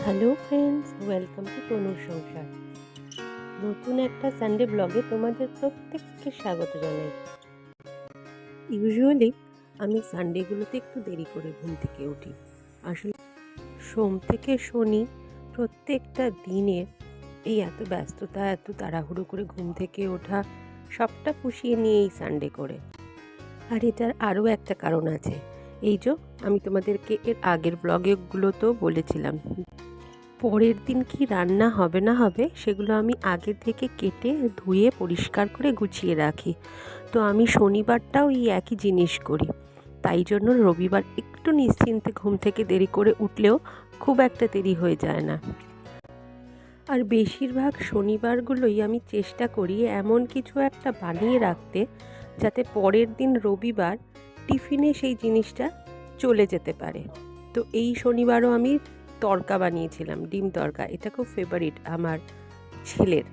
Hello friends, welcome to তনুর সংসার। নতুন একটা সানডে ব্লগে তোমাদের প্রত্যেককে স্বাগত জানাই। ইউজুয়ালি আমি সানডেগুলোতে একটু দেরি করে ঘুম থেকে উঠি। আসলে সোম থেকে শনি প্রত্যেকটা দিনের এই এত ব্যস্ততা, এত তাড়াহুড়ো করে ঘুম থেকে ওঠা, সবটা পুষিয়ে নিয়ে এই সানডে করে। আর এটার আরও একটা কারণ আছে। এই যে আমি তোমাদেরকে এর আগের ব্লগগুলোতেও বলেছিলাম, পরের দিন কি রান্না হবে না হবে সেগুলো আমি আগে থেকে কেটে ধুয়ে পরিষ্কার করে গুছিয়ে রাখি। তো আমি শনিবারটাও এই একই জিনিস করি। তাই জন্য রবিবার একটু নিশ্চিন্তে ঘুম থেকে দেরি করে উঠলেও খুব একটা দেরি হয়ে যায় না। আর বেশিরভাগ শনিবারগুলোই আমি চেষ্টা করি এমন কিছু একটা বানিয়ে রাখতে যাতে পরের দিন রবিবার টিফিনে সেই জিনিসটা চলে যেতে পারে। তো এই শনিবারও আমি তড়কা বানিয়েছিলাম, ডিম তড়কা। এটা খুব ফেভারিট আমার ছেলের।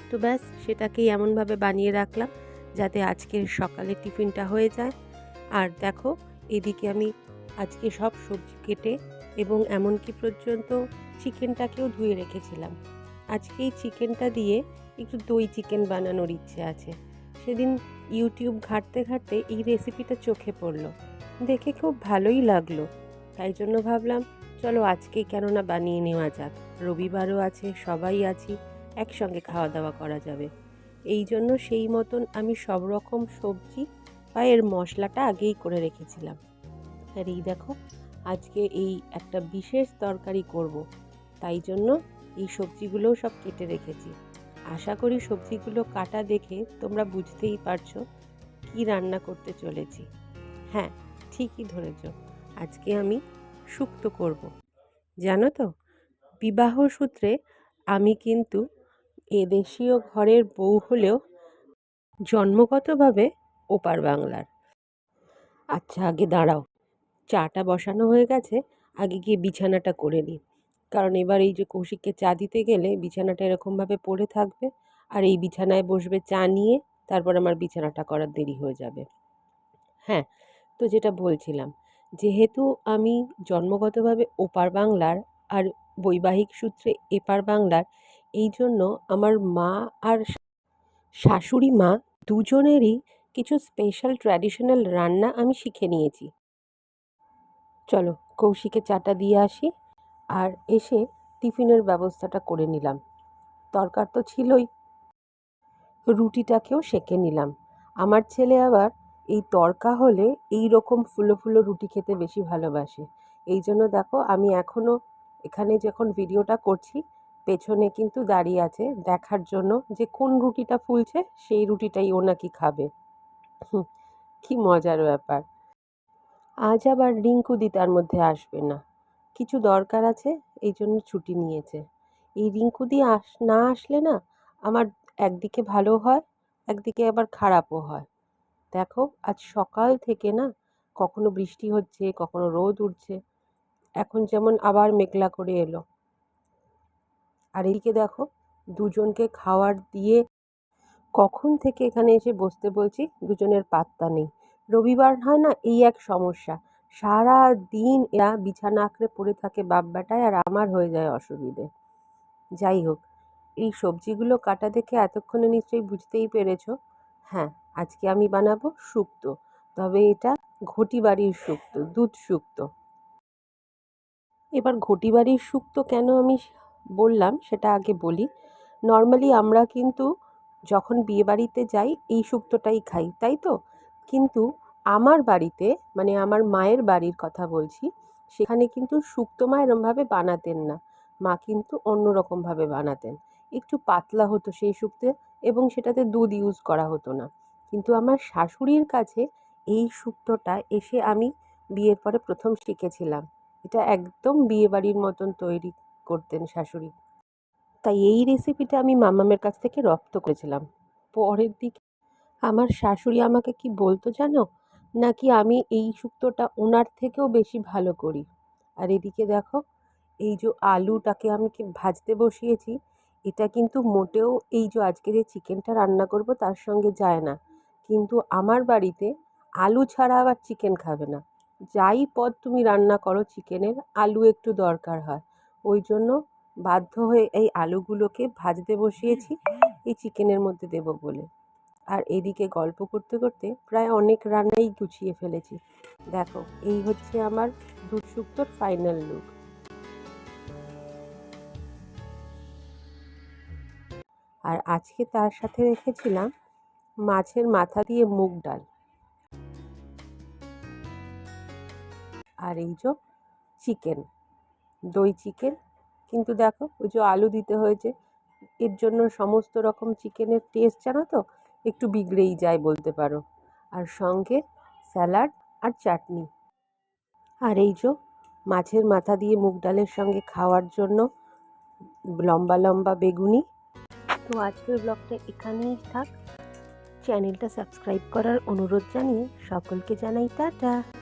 তো ব্যাস সেটাকেই এমনভাবে বানিয়ে রাখলাম যাতে আজকের সকালে টিফিনটা হয়ে যায়। আর দেখো, এদিকে আমি আজকে সব সবজি কেটে এবং এমনকি পর্যন্ত চিকেনটাকেও ধুয়ে রেখেছিলাম। আজকে এই চিকেনটা দিয়ে একটু দই চিকেন বানানোর ইচ্ছে আছে। সেদিন ইউটিউব ঘাঁটতে ঘাঁটতে এই রেসিপিটা চোখে পড়লো, দেখে খুব ভালোই লাগলো। তাই জন্য ভাবলাম চলো আজকেই কেননা বানিয়ে নেওয়া যাক। রবিবারও আছে, সবাই আছি, একসঙ্গে খাওয়া দাওয়া করা যাবে। এই জন্য সেই মতন আমি সব রকম সবজি বা এর মশলাটা আগেই করে রেখেছিলাম। আর এই দেখো, আজকে এই একটা বিশেষ তরকারি করব, তাই জন্য এই সবজিগুলোও সব কেটে রেখেছি। আশা করি সবজিগুলো কাটা দেখে তোমরা বুঝতেই পারছো কি রান্না করতে চলেছি। হ্যাঁ, ঠিকই ধরেছ, আজকে আমি শুক্তো করব। জানো তো, বিবাহ সূত্রে আমি কিন্তু এদেশীয় ঘরের বউ হলেও জন্মগতভাবে ওপার বাংলার। আচ্ছা, আগে দাঁড়াও, চাটা বসানো হয়ে গেছে, আগে গিয়ে বিছানাটা করে নিই। কারণ এবার এই যে কৌশিককে চা দিতে গেলে বিছানাটা এরকমভাবে পড়ে থাকবে, আর এই বিছানায় বসবে চা নিয়ে, তারপর আমার বিছানাটা করার দেরি হয়ে যাবে। হ্যাঁ, তো যেটা বলছিলাম, যেহেতু আমি জন্মগতভাবে ওপার বাংলার আর বৈবাহিক সূত্রে এপার বাংলার, এই জন্য আমার মা আর শাশুড়ি মা দুজনেরই কিছু স্পেশাল ট্র্যাডিশনাল রান্না আমি শিখে নিয়েছি। চলো কৌশিকে চাটা দিয়ে আসি, আর এসে টিফিনের ব্যবস্থাটা করে নিলাম। দরকার তো ছিলই, রুটিটাকেও সেঁকে নিলাম। আমার ছেলে আবার এই তড়কা হলে এই রকম ফুলো ফুলো রুটি খেতে বেশি ভালোবাসে। এই জন্য দেখো, আমি এখনও এখানে যখন ভিডিওটা করছি পেছনে কিন্তু দাঁড়িয়ে আছে দেখার জন্য যে কোন রুটিটা ফুলছে, সেই রুটিটাই ও নাকি খাবে। কি মজার ব্যাপার। আজ আবার রিঙ্কুদি তার মধ্যে আসবে না, কিছু দরকার আছে, এই জন্য ছুটি নিয়েছে। এই রিঙ্কুদি না আসলে না আমার একদিকে ভালো হয়, একদিকে আবার খারাপও হয়। দেখো, আজ সকাল থেকে না কখনো বৃষ্টি হচ্ছে, কখনো রোদ উঠছে, এখন যেমন আবার মেঘলা করে এলো। আর এদিকে দেখো, দুজনকে খাওয়ার দিয়ে কখন থেকে এখানে এসে বসতে বলছি, দুজনের পাত্তা নেই। রবিবার হয় না, এই এক সমস্যা, সারা দিন এরা বিছানা আঁকড়ে পড়ে থাকে বাপ বেটায়, আর আমার হয়ে যায় অসুবিধে। যাই হোক, এই সবজিগুলো কাটা দেখে এতক্ষণে নিশ্চয়ই বুঝতেই পেরেছো। হ্যাঁ, আজকে আমি বানাবো শুক্তো, তবে এটা ঘটি বাড়ির শুক্তো, দুধ শুক্তো। এবার ঘটি বাড়ির শুক্তো কেন আমি বললাম সেটা আগে বলি। নর্মালি আমরা কিন্তু যখন বিয়েবাড়িতে যাই এই শুক্তোটাই খাই, তাই তো? কিন্তু আমার বাড়িতে, মানে আমার মায়ের বাড়ির কথা বলছি, সেখানে কিন্তু শুক্তো মা এরমভাবে বানাতেন না। মা কিন্তু অন্যরকমভাবে বানাতেন, একটু পাতলা হতো সেই শুক্তো, এবং সেটাতে দুধ ইউজ করা হতো না। কিন্তু আমার শাশুড়ির কাছে এই শুক্তোটা এসে আমি বিয়ের পরে প্রথম শিখেছিলাম। এটা একদম বিয়েবাড়ির মতন তৈরি করতেন শাশুড়ি। তাই এই রেসিপিটা আমি মামামের কাছ থেকে রপ্ত করেছিলাম। পরের দিকে আমার শাশুড়ি আমাকে কি বলতো জানো, নাকি আমি এই শুক্তোটা ওনার থেকেও বেশি ভালো করি। আর এদিকে দেখো, এই যে আলুটাকে আমি ভাজতে বসিয়েছি, এটা কিন্তু মোটেও এই যে আজকে যে চিকেনটা রান্না করব তার সঙ্গে যায় না। কিন্তু আমার বাড়িতে আলু ছাড়া আবার চিকেন খাবে না। যাই পদ তুমি রান্না করো চিকেনের, আলু একটু দরকার হয়। ওই জন্য বাধ্য হয়ে এই আলুগুলোকে ভাজতে বসিয়েছি এই চিকেনের মধ্যে দেব বলে। আর এদিকে গল্প করতে করতে প্রায় অনেক রান্নাই গুছিয়ে ফেলেছি। দেখো, এই হচ্ছে আমার দুধ শুক্তোর ফাইনাল লুক। আর আজকে তার সাথে রেখেছিলাম মাছের মাথা দিয়ে মুগ ডাল। আর এই যে চিকেন, দই চিকেন। কিন্তু দেখো, ওই যে আলু দিতে হয়েছে, এর জন্য সমস্ত রকম চিকেনের টেস্ট জানো তো একটু বিগড়েই যায় বলতে পারো। আর সঙ্গে স্যালাড আর চাটনি। আর এই যে মাছের মাথা দিয়ে মুগ ডালের সঙ্গে খাওয়ার জন্য লম্বা লম্বা বেগুনি। তো আজকের ব্লগটা এখানেই থাক। চ্যানেলটা সাবস্ক্রাইব করার অনুরোধ জানিয়ে সকলকে জানাই টাটা।